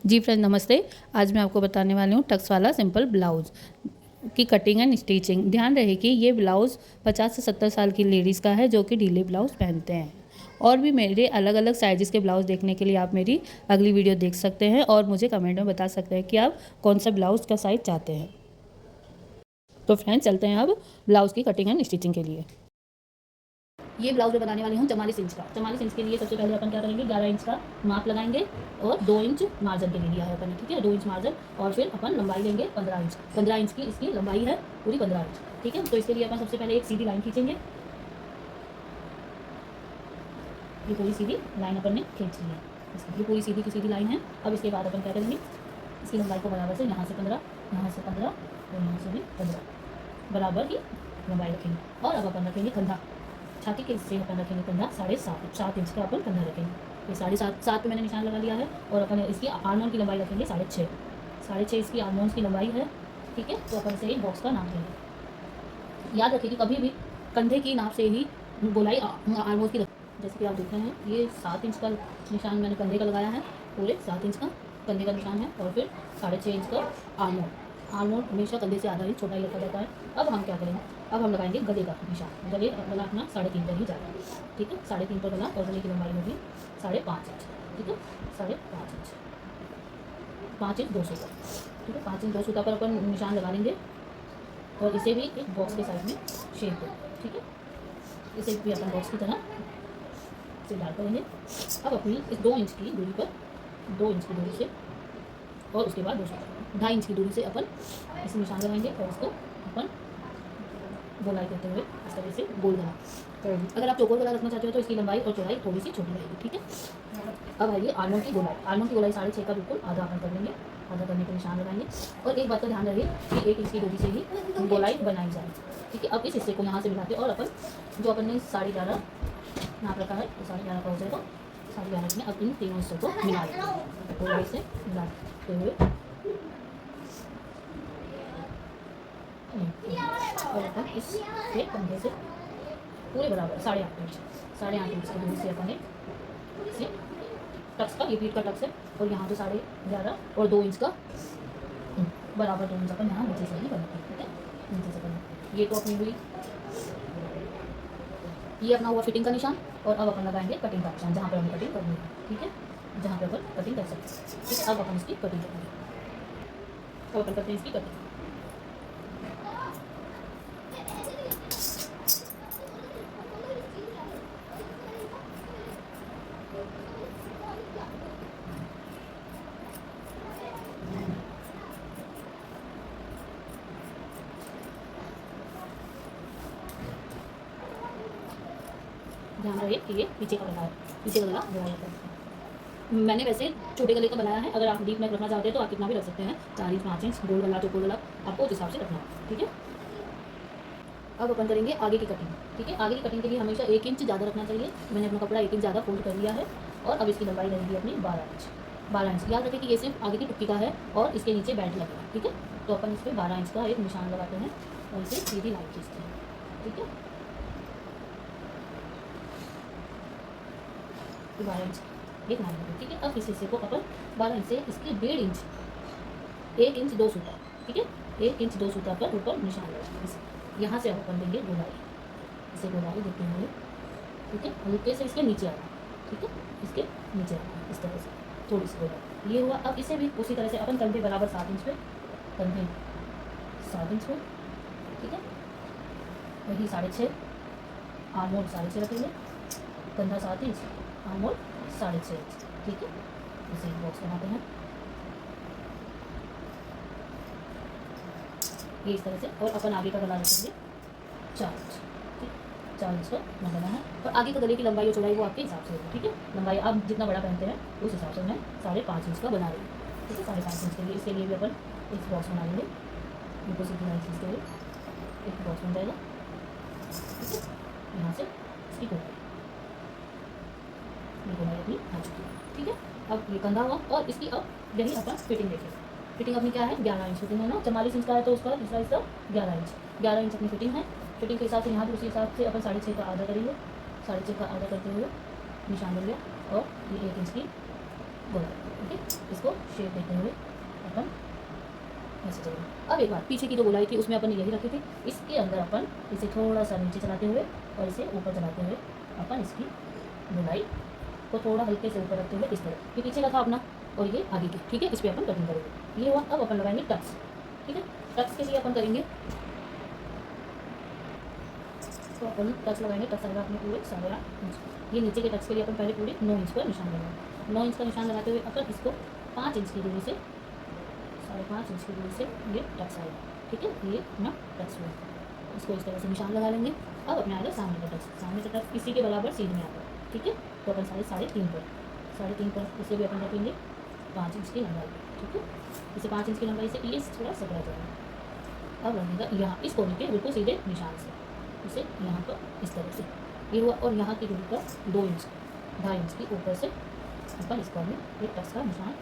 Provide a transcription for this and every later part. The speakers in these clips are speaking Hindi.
जी फ्रेंड नमस्ते। आज मैं आपको बताने वाली हूँ टक्स वाला सिंपल ब्लाउज़ की कटिंग एंड स्टिचिंग। ध्यान रहे कि ये ब्लाउज़ 50 से 70 साल की लेडीज़ का है जो कि ढीले ब्लाउज़ पहनते हैं। और भी मेरे अलग अलग साइज़ के ब्लाउज़ देखने के लिए आप मेरी अगली वीडियो देख सकते हैं और मुझे कमेंट में बता सकते हैं कि आप कौन सा ब्लाउज़ का साइज़ चाहते हैं। तो फ्रेंड्स चलते हैं अब ब्लाउज़ की कटिंग एंड स्टिचिंग के लिए। ये ब्लाउज मैं बनाने वाली हूँ 44 इंच का। 44 इंच के लिए सबसे पहले अपन क्या करेंगे, 11 इंच का माप लगाएंगे और 2 इंच मार्जिन के लिए लिया है अपन ने, ठीक है, 2 इंच मार्जिन। और फिर अपन लंबाई लेंगे 15 इंच। 15 इंच की इसकी लंबाई है, पूरी 15 इंच, ठीक है। तो इसके लिए अपन सबसे पहले एक सीधी लाइन खींचेंगे। ये पूरी सीधी लाइन अपन ने खींच ली है, ये पूरी सीधी की सीधी लाइन है। अब इसके बाद अपन क्या करेंगे, इसकी लंबाई को बराबर से यहाँ से 15, यहाँ से 15 और यहाँ से भी 15 बराबर की लंबाई रखेंगे। और अब अपन रखेंगे कंधा। छाती के हिस्से अपन रखेंगे कंधा 7.5 इंच का अपन कंधा रखेंगे। ये 7.5 पे मैंने निशान लगा लिया है। और अपन इसकी आर्मोन की लंबाई रखेंगे 6.5 इसकी आर्मोन्स की लंबाई है, ठीक है। तो अपन इसे एक बॉक्स का नाप देंगे। याद रखिए कि कभी भी कंधे की नाप से ही गोलाई आर्मोन्स की, जैसे कि आप देख रहे हैं ये 7 इंच का निशान मैंने कंधे का लगाया है, पूरे 7 इंच का कंधे का निशान है। और फिर 6.5 इंच का आर्मोन हमेशा कंधे से आधा इंच छोटा ही रखा जाता है। अब हम क्या करेंगे, अब हम लगाएंगे गले का निशान। गले गला अपना 3.5 पर ही जाएगा, ठीक है, 3.5 पर गला। और गले की लंबाई होगी 5.5 इंच, ठीक है, 5.5 इंच, 5 इंच 2 सूता, ठीक है, 5 इंच 2 सूता पर अपन निशान लगा लेंगे। और इसे भी एक बॉक्स के साइड में शेप देंगे, ठीक है, इसे भी अपन बॉक्स की तरह से डाल करेंगे। अब अपनी इस 2 इंच की दूरी पर, 2 इंच की दूरी से और उसके बाद 2.5 इंच की दूरी से अपन इसे निशान लगाएंगे। और इसको अपन गोलाई करते हुए इस तरह से गोल गला करेंगे। अगर आप चौकोर गला रखना चाहते हो तो इसकी लंबाई और चौड़ाई थोड़ी सी छोटी रहेगी, ठीक है। अब आइए आर्मोन की गोलाई। आर्मोन की गोलाई 6.5 का बिल्कुल आधा अपन कर लेंगे। आधा करने के निशान लगाएंगे। और एक बात का ध्यान रहे कि 1 इंच की दूरी से ही गोलाई बनाई जाए, ठीक है। अब इस हिस्से को यहाँ से मिलाते और अपन जो अपन ने 11.5 नाप रखा है, तो 11.5 का हो जाएगा। 11.5 में अब इन तीनों हिस्सों को मिला देंगे, गोलाई से मिलाते हुए। और अपन इसके कंधे से पूरे बराबर 8.5 इंच, 8.5 इंच की दूरी से अपन इसे टक्स का, ये पीठ का टक्स है। और यहाँ जो 11.5 और 2 इंच का बराबर 2 इंच अपन यहाँ नीचे से ही बनाते हैं, ठीक है, नीचे से बनाते। ये तो अपनी हुई, ये अपना हुआ फिटिंग का निशान। और अब अपन लगाएंगे कटिंग का निशान, जहाँ पर हमें कटिंग करनी है, ठीक है, जहाँ पर अपन कटिंग कर सकते हैं, ठीक है। अब अपन इसकी कटिंग करेंगे, अब अपन करते हैं इसकी कटिंग। ध्यान रहे कि ये पीछे का गला है, पीछे का गला बनाया जाता है। मैंने वैसे छोटे गले का बनाया है। अगर आप डीप नेक रखना चाहते हैं तो आप कितना भी रख सकते हैं, 4 इंच 5 इंच, गोल गला चौकोर गला आपको उस हिसाब से रखना है, ठीक है। अब अपन करेंगे आगे की कटिंग, ठीक है। आगे की कटिंग के लिए हमेशा 1 इंच ज़्यादा रखना चाहिए। मैंने अपना कपड़ा 1 इंच ज़्यादा फोल्ड कर लिया है। और अब इसकी लंबाई रहेगी अपनी 12 इंच। 12 इंच याद रखें कि ये सिर्फ आगे की टुक्की का है और इसके नीचे बेल्ट लगेगा, ठीक है। तो अपन इस पर 12 इंच का एक निशान लगाते हैं और इसे सीधी लाइन खींचते हैं, ठीक है। 12 इंच एक लाइन लगे, ठीक है। अब इस हिस्से को अपन 12 इंच से इसके 1.5 इंच, 1 इंच 2 सूता, ठीक है, 1 इंच 2 सूता पर ऊपर निशान लगाएंगे। यहाँ से अपन देंगे गोलाई, इसे गोलाई देते हुए, ठीक है, हल्के से इसके नीचे आना, ठीक है, इसके नीचे आना इस तरह से थोड़ी सी गोलाई। ये हुआ। अब इसे भी उसी तरह से अपन कंधे बराबर 7 इंच पे, कंधे 7 इंच पे, ठीक है, वही 6.5, आर्मोल 6.5 रखेंगे, कंधा 7 इंच, आर्मोल 6.5 इंच, ठीक है। इसे एक बॉक्स बनाते हैं ये इस तरह से। और अपन आगे का गला रखेंगे 4 इंच, ठीक, 4 इंच का बनाना है। और आगे का गले की लंबाई और चौड़ाई वो आपके हिसाब से होगी, ठीक है। लंबाई आप जितना बड़ा पहनते हैं उस हिसाब से मैं 5.5 इंच का बना रही हूँ, ठीक है। 5.5 इंच के लिए, इसके लिए भी अपन एक बॉक्स बना लेंगे। बिल्कुल सीधी लाइन खींचते हुए एक बॉक्स बन जाएगा, ठीक है। यहाँ से इसकी गोलाई अपनी आ चुकी है, ठीक है। अब ये कंधा हुआ। और इसकी अब यही अपन फिटिंग देखेंगे। फिटिंग अपनी क्या है, 11 इंच फिटिंग है ना। 44 इंच का है तो उसका दूसरा हिस्सा 11 इंच, 11 इंच अपनी फिटिंग है। फिटिंग के हिसाब से यहाँ भी उसी हिसाब से अपन 6.5 का आधा करेंगे। 6.5 का आधा करते हुए निशान बन गया। और ये 1 इंच की गोलाई। ठीक है, इसको शेप देते हुए अपन ऐसे चलेंगे। अब एक बार पीछे की जो गोलाई थी उसमें अपन यही रखी थी, इसके अंदर अपन इसे थोड़ा सा नीचे चलाते हुए और इसे ऊपर चलाते हुए अपन इसकी गोलाई को थोड़ा हल्के से ऊपर रखते हुए इस तरह, ये पीछे का था अपना और ये आगे की। ठीक है, इस पर अपन कटिंग करेंगे। ये हुआ। अब अपन लगाएंगे टक्स। ठीक है, टक्स के लिए अपन करेंगे, तो अपन टक्स लगाएंगे। टक्स आएगा अपने पूरे 8.5 इंच। ये नीचे के टक्स के लिए अपन पहले पूरे 9 इंच का निशान लगाएंगे। 9 इंच का निशान लगाते हुए अपन इसको 5 इंच की दूरी से, 5.5 इंच की दूरी से ये टक्स आएगा। ठीक है, ये अपना टक्स हुआ। इसको इस तरह से निशान लगा लेंगे। अब अपने आएगा सामने का टक्स। सामने का टक्स इसी के बराबर सीध में आता है। ठीक है, तो अपन 3.5 पर, 3.5 पर इसे भी अपन रखेंगे 5 इंच की लंबाई। ठीक है, इसे 5 इंच की लंबाई से ये थोड़ा सकरा जाएगा। अब लगेगा यहाँ इस कोने के बिल्कुल सीधे निशान से इसे यहाँ पर इस तरह से ये हुआ। और यहाँ की दूरी पर 2 इंच, 2.5 इंच की ऊपर से अपन इस कोने में एक टक्स का निशान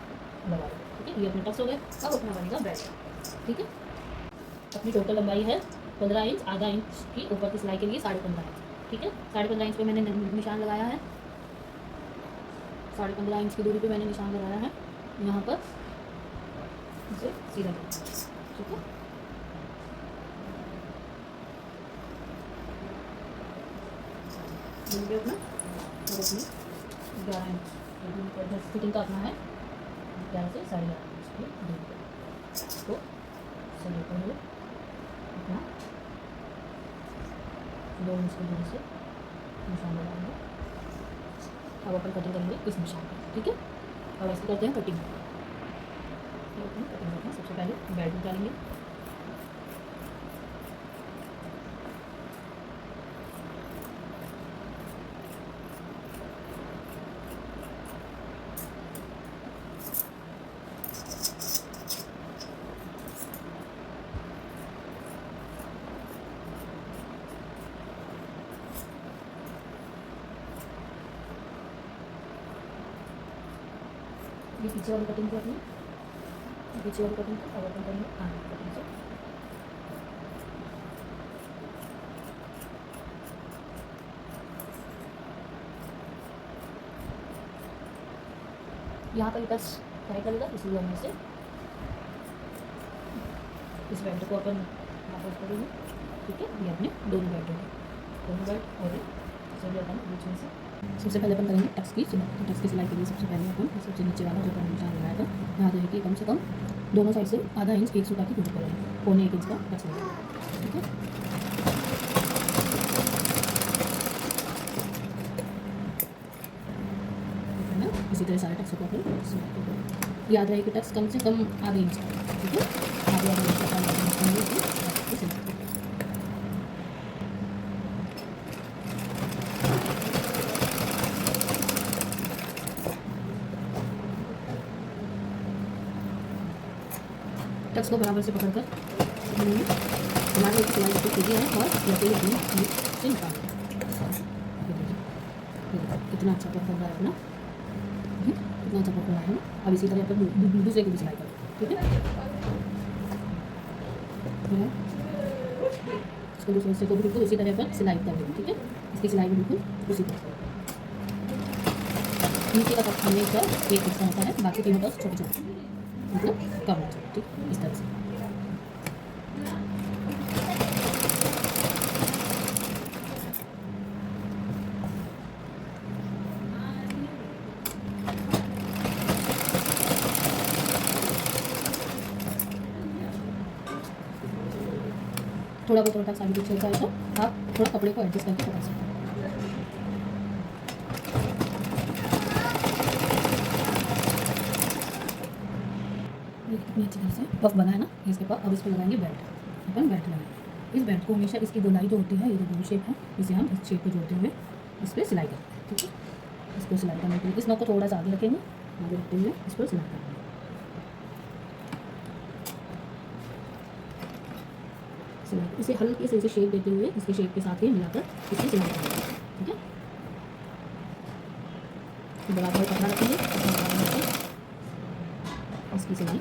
लगा देंगे। ठीक है, ये अपने टक्स हो गए। अब अपना बनेगा बेल्ट। ठीक है, अपनी टोटल लंबाई है 15 इंच। आधा इंच की ऊपर की सिलाई के लिए 15.5 इंच। ठीक है, 15.5 इंच पे मैंने निशान लगाया है। 15.5 इंच की दूरी पे मैंने निशान लगाया है यहाँ पर, इसे सीधा करें। ठीक है, अपना और अपनी 11 इंच फिटिंग का अपना है 11 से 11.5 इंच की दूरी पर। तो सही लेते हुए अपना 2 इंच की दूरी से निशान लगाएंगे। अब अपन कटिंग करेंगे इस निशान पर। ठीक है, अब ऐसे करते हैं कटिंग। कटिंग करते हैं, सबसे पहले बेल्ट निकालेंगे। ये पीछे वाली कटिंग को अपनी पीछे वाली कटिंग को अब अपन करेंगे आगे की कटिंग से। यहाँ पर टच टाइट लगेगा, इसलिए हम इसे इस बेल्ट को अपन वापस करेंगे। ठीक है, ये अपने दोनों बेल्ट होंगे, दोनों बेल्ट और इसे भी अपन बीच में से सबसे पहले अपन करेंगे टक्स की सिलाई। तो टक्स की सिलाई के लिए सबसे पहले अपन सबसे नीचे वाला जो अपन निशान लगाया था यहाँ रहेगी कम से कम दोनों साइड से आधा इंच, 1 सूता की दूरी पर रहेगी, पौने 1 इंच का टक्स लगेगा। ठीक है, इसी तरह सारे टक्स को अपन याद रहे कि टक्स कम से कम आधे इंच का। ठीक है, आधे इंच का टक्स को बराबर से पकड़कर हमारे एक सिलाई को सीधी है और लकीर अपनी से निकाल कितना अच्छा पकड़ रहा है अपना, कितना अच्छा पकड़ रहा है। अब इसी तरह अपन दूसरे की भी सिलाई करें। ठीक है, इसको दूसरे हिस्से को बिल्कुल उसी तरह अपन सिलाई कर देंगे। ठीक है, इसकी सिलाई भी बिल्कुल उसी तरह। नीचे का कप हमने का एक हिस्सा होता है, बाकी तीनों का छोटे छोटे मतलब कम होता है। ठीक, इस तरह से थोड़ा बहुत टक्स आगे पीछे होता है तो आप थोड़ा कपड़े को एडजस्ट करके पकड़ सकते हैं। कितनी अच्छी तरह से पफ बना है ना इसके पास। अब इस पर लगाएंगे बेल्ट। अपन बेल्ट लगाएंगे। इस बेल्ट को हमेशा इसकी गोलाई जो होती है, ये जो गोल शेप है, इसे हम इस शेप को जोड़ते हुए इस पर सिलाई करते हैं। ठीक है, इसको सिलाई करने के लिए इस नोक को थोड़ा सा आगे रखेंगे, आगे रखते हुए इस पर सिलाई करेंगे। सिलाई इसे हल्के से इसे शेप देते हुए इसके शेप के साथ ही मिलाकर इसकी सिलाई करेंगे। ठीक है, बराबर कपड़ा रखेंगे, इसकी सिलाई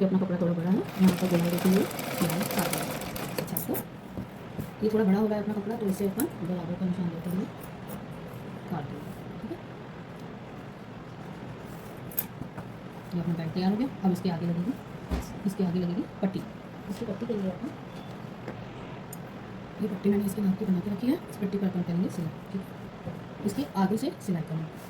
ये अपना कपड़ा थोड़ा बड़ा है, यहाँ पर गोलाई देते हुए सिलाई काट देंगे। अच्छा, ये थोड़ा बड़ा हो गया अपना कपड़ा, तो इसे अपन बराबर का निशान देते हुए काट देंगे। ठीक है, ये अपना पैंट तैयार हो गया। अब इसके आगे लगेगी पट्टी। इसकी पट्टी के लिए अपन, ये पट्टी मैंने इसके नाप की बना के रखी है। इस पट्टी पर अपन करेंगे सिलाई। ठीक है, इसके आगे से सिलाई करेंगे।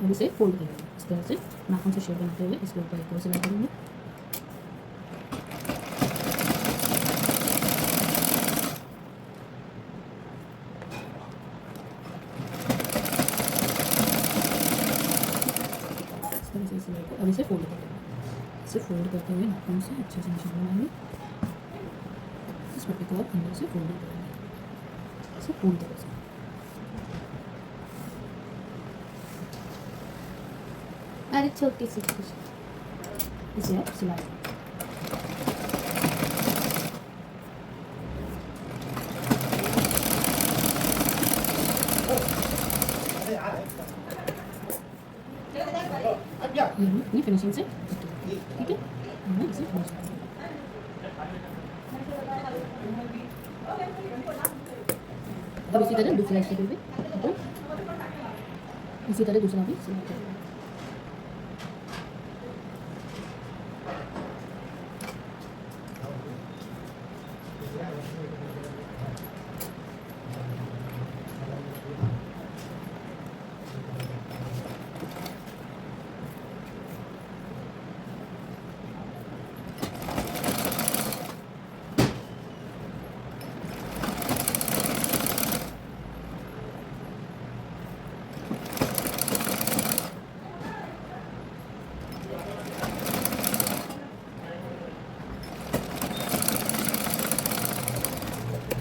अब इसे फोल्ड करेंगे इस तरह से, नाखून से शेप बनाते हुए इसके ऊपर एक और सिलाई करेंगे। इस तरह से सिलाई को अब इसे फोल्ड करेंगे। इसे फोल्ड करते हुए नाखून से अच्छे से निशान बनाएंगे। इस पट्टी को अब अंदर से फोल्ड करेंगे, इसे पूरी तरह से। अरे छोटी सी इसे अब सिलाई ये हम अपनी फिनिशिंग से ठीक है, हमें इसे फिनिश करेंगे। अब इसी तरह दूसरा स्टेप पे अपन इसी तरह दूसरा भी सिलाई करेंगे।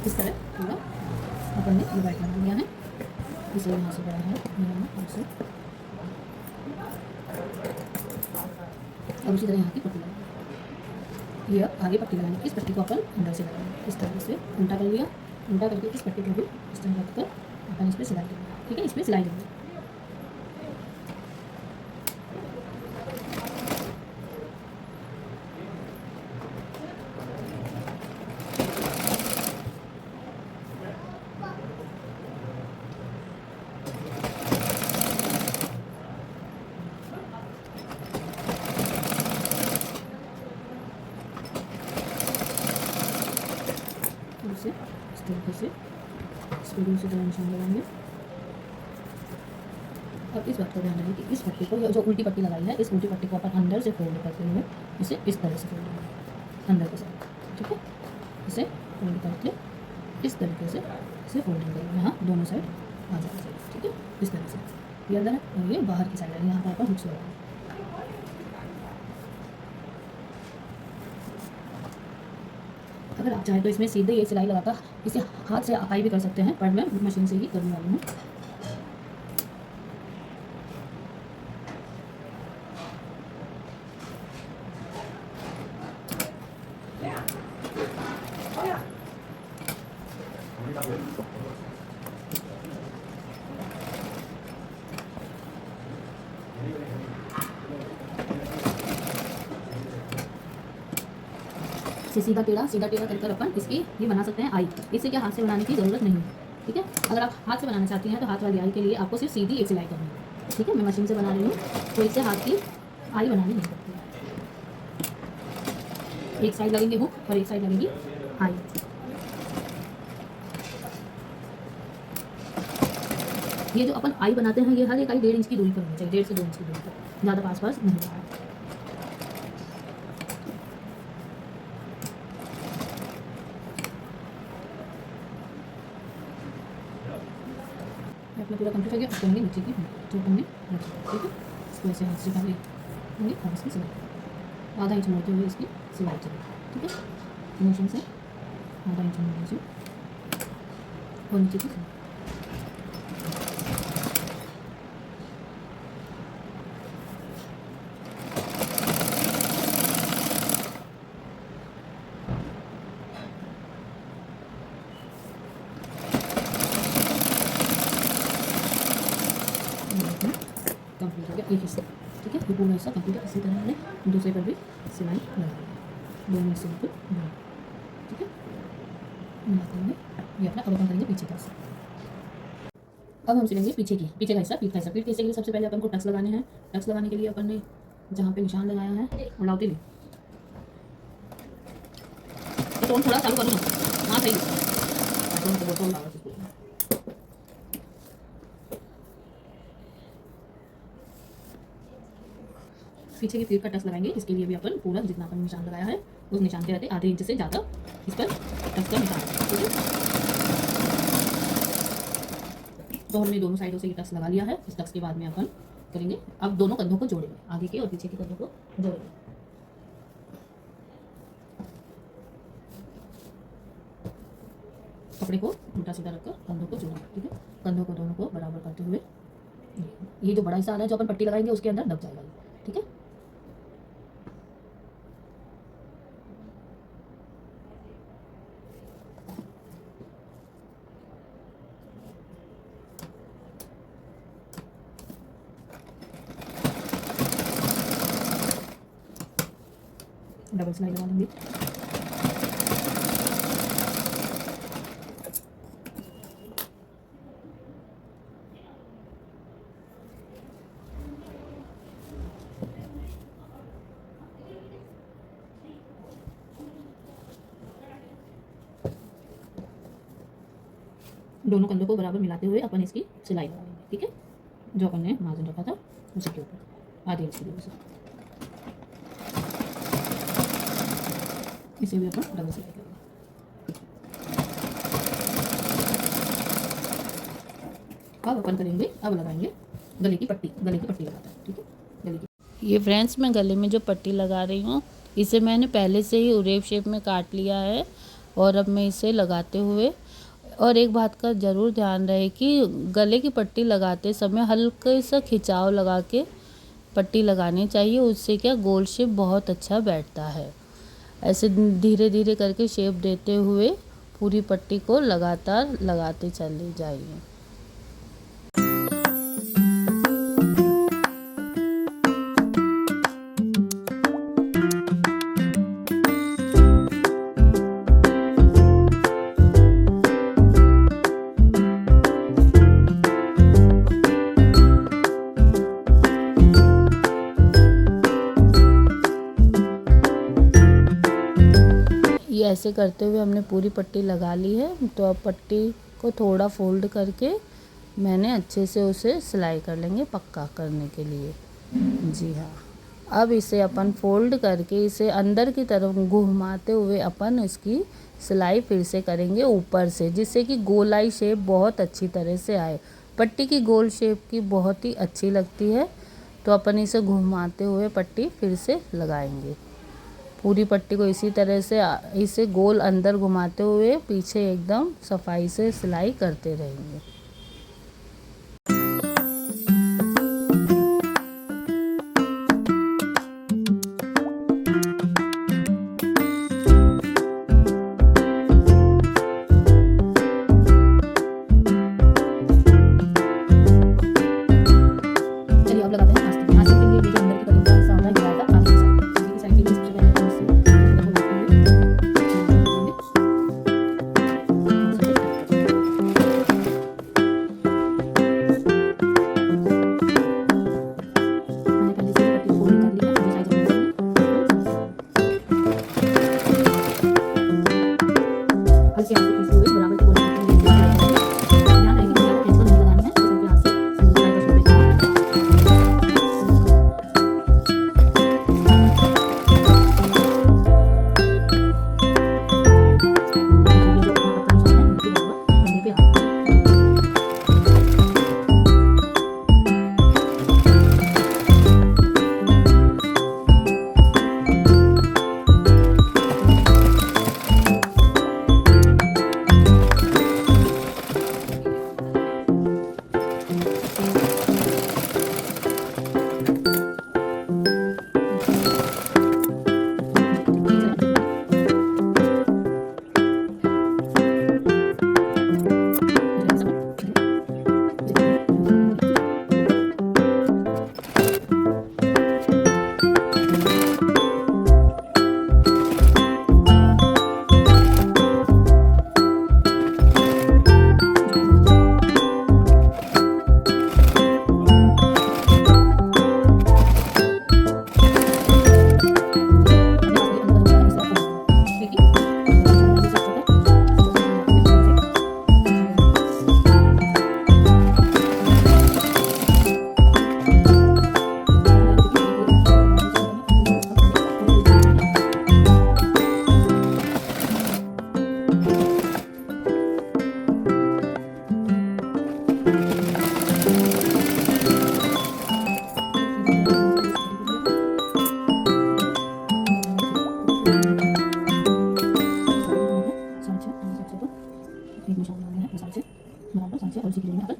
इस तरह पूरा अपन ने ये वाइट बना लिया है। इसे यहाँ से बड़ा है यहाँ से, अब इसी तरह यहाँ की पट्टी लगाएंगे। ये अब आगे पट्टी लगाएंगे। इस पट्टी को अपन अंदर से लगाएंगे। इस तरह से उल्टा कर लिया, उल्टा करके इस पट्टी को भी इस तरह रख कर अपन इस पर सिलाई देंगे। ठीक है, इस पर सिलाई देंगे। इसे इस तरीके से इस पर दूसरी तरह निशान लगाएंगे। अब इस बात का ध्यान रहे कि इस पट्टी को, जो उल्टी पट्टी लगाई है, इस उल्टी पट्टी को अपन अंदर से फोल्ड करते हुए इसे इस तरह से फोल्ड करेंगे अंदर के साथ। ठीक है, इसे फोल्ड करके इस तरीके से इसे फोल्डिंग करेंगे, यहाँ दोनों साइड आ जाएगा। ठीक है, इस तरह से ये अंदर है और ये बाहर की साइड है, यहाँ पर अपन हुक्स लगाएंगे। अगर आप चाहें तो इसमें सीधे ये सिलाई लगाकर इसे हाथ से अपाई भी कर सकते हैं, पर मैं मशीन से ही करने वाली हूँ। सीधा टेढ़ा कर अपन इसकी ये बना सकते हैं आई। इसे क्या हाथ से बनाने की ज़रूरत नहीं है। ठीक है, अगर आप हाथ से बनाना चाहती हैं तो हाथ वाली आई के लिए आपको सिर्फ सीधी एक सिलाई करनी है। ठीक है, मैं मशीन से बना रही हूँ तो इससे हाथ की आई बनानी नहीं पड़ती है। एक साइड लगेंगे हुक और एक साइड लगेगी आई। ये जो अपन आई बनाते हैं ये हर एक आई 1.5 इंच की दूरी पर होनी चाहिए, 1.5 से 2 इंच की दूरी पर, ज़्यादा पास नहीं होगा। अपना पूरा कंप्लीट हो गया। उसको नीचे की जो हमने रखी। ठीक है, इसको ऐसे हाथ से पहले और इसकी सिलाई। आधा इंच मोड़ते हुए इसकी सिलाई चलेगी, ठीक है। मशीन से आधा इंच मोड़ लीजिए और नीचे की सिलाई। कंप्लीट हो गया एक हिस्सा, ठीक है। ये पूरा हिस्सा कंप्लीट है। इसी तरह हमने दूसरे पर भी सिलाई लगाई, दोनों हिस्से को मिला, ठीक है। मिलाते हुए ये अपना अब अपन करेंगे पीछे का हिस्सा। अब हम सिलेंगे पीछे का हिस्सा, पीठ का हिस्सा। पीठ के हिस्से के लिए सबसे पहले अपन को टक्स लगाने हैं। टक्स लगाने के लिए अपन ने जहाँ पे निशान लगाया है उड़ाते लिए तो थोड़ा चालू करो ना, हाँ सही पीछे की पीठ का टक्स लगाएंगे। इसके लिए भी अपन पूरा जितना अपन निशान लगाया है उस निशान के रहते आधे इंच से ज़्यादा इस पर टक्स का निशान, ठीक है। तो हमने दोनों साइडों से ये टक्स लगा लिया है। इस टक्स के बाद में अपन करेंगे अब दोनों कंधों को जोड़ेंगे, आगे के और पीछे के कंधों को जोड़ेंगे। कपड़े को उल्टा सीधा रखकर कंधों को जोड़ेंगे, ठीक है। कंधों को दोनों को बराबर करते हुए ये जो बड़ा हिस्सा आ रहा है जो अपन पट्टी लगाएंगे उसके अंदर दब जाएगा, ठीक है। डबल सिलाई लगा लेंगे। दोनों कंधों को बराबर मिलाते हुए अपन इसकी सिलाई लगाएंगे, ठीक है। जो अपन ने मार्जिन रखा था उसी के ऊपर आधे इंच की दूरी से इसे भी अपन डबल सिलाई करेंगे। अब अपन करेंगे, अब लगाएंगे गले की पट्टी लगाते हैं, ठीक है। गले की ये फ्रेंड्स मैं गले में जो पट्टी लगा रही हूँ इसे मैंने पहले से ही उरेब शेप में काट लिया है और अब मैं इसे लगाते हुए, और एक बात का ज़रूर ध्यान रहे कि गले की पट्टी लगाते समय हल्के सा खिंचाव लगा के पट्टी लगानी चाहिए। उससे क्या गोल शेप बहुत अच्छा बैठता है। ऐसे धीरे धीरे करके शेप देते हुए पूरी पट्टी को लगातार लगाते चले जाइए। ये ऐसे करते हुए हमने पूरी पट्टी लगा ली है। तो अब पट्टी को थोड़ा फोल्ड करके मैंने अच्छे से उसे सिलाई कर लेंगे पक्का करने के लिए। जी हाँ, अब इसे अपन फोल्ड करके इसे अंदर की तरफ घुमाते हुए अपन इसकी सिलाई फिर से करेंगे ऊपर से, जिससे कि गोलाई शेप बहुत अच्छी तरह से आए। पट्टी की गोल शेप की बहुत ही अच्छी लगती है। तो अपन इसे घुमाते हुए पट्टी फिर से लगाएंगे। पूरी पट्टी को इसी तरह से इसे गोल अंदर घुमाते हुए पीछे एकदम सफाई से सिलाई करते रहेंगे। चलिए अब लगाते हैं आस्तीन। आस्तीन के लिए ये जो अंदर की कटिंग का हिस्सा होता है ये आएगा आगे की साइड के लिए। सबसे पहले हम इससे कपड़े को नापते हुए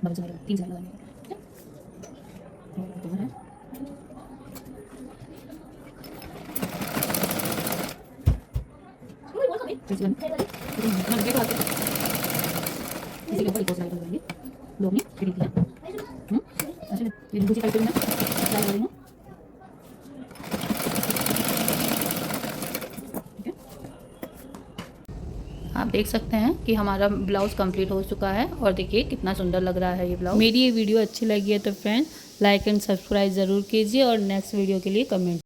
डबल सिलाई 3 सिलाई लगानी है, ठीक है। और कवर है, फिर सिलाई इतना लगे तो आते हैं। इसी के ऊपर एक और सिलाई लगाएंगे, दो अपनी फिटिंग की है। अच्छा ये दूसरी साइड पे मैं सिलाई लगा रही हूँ, ठीक है। आप देख सकते हैं कि हमारा ब्लाउज़ कंप्लीट हो चुका है और देखिए कितना सुंदर लग रहा है ये ब्लाउज़। मेरी ये वीडियो अच्छी लगी है तो फ्रेंड्स लाइक एंड सब्सक्राइब ज़रूर कीजिए और नेक्स्ट वीडियो के लिए कमेंट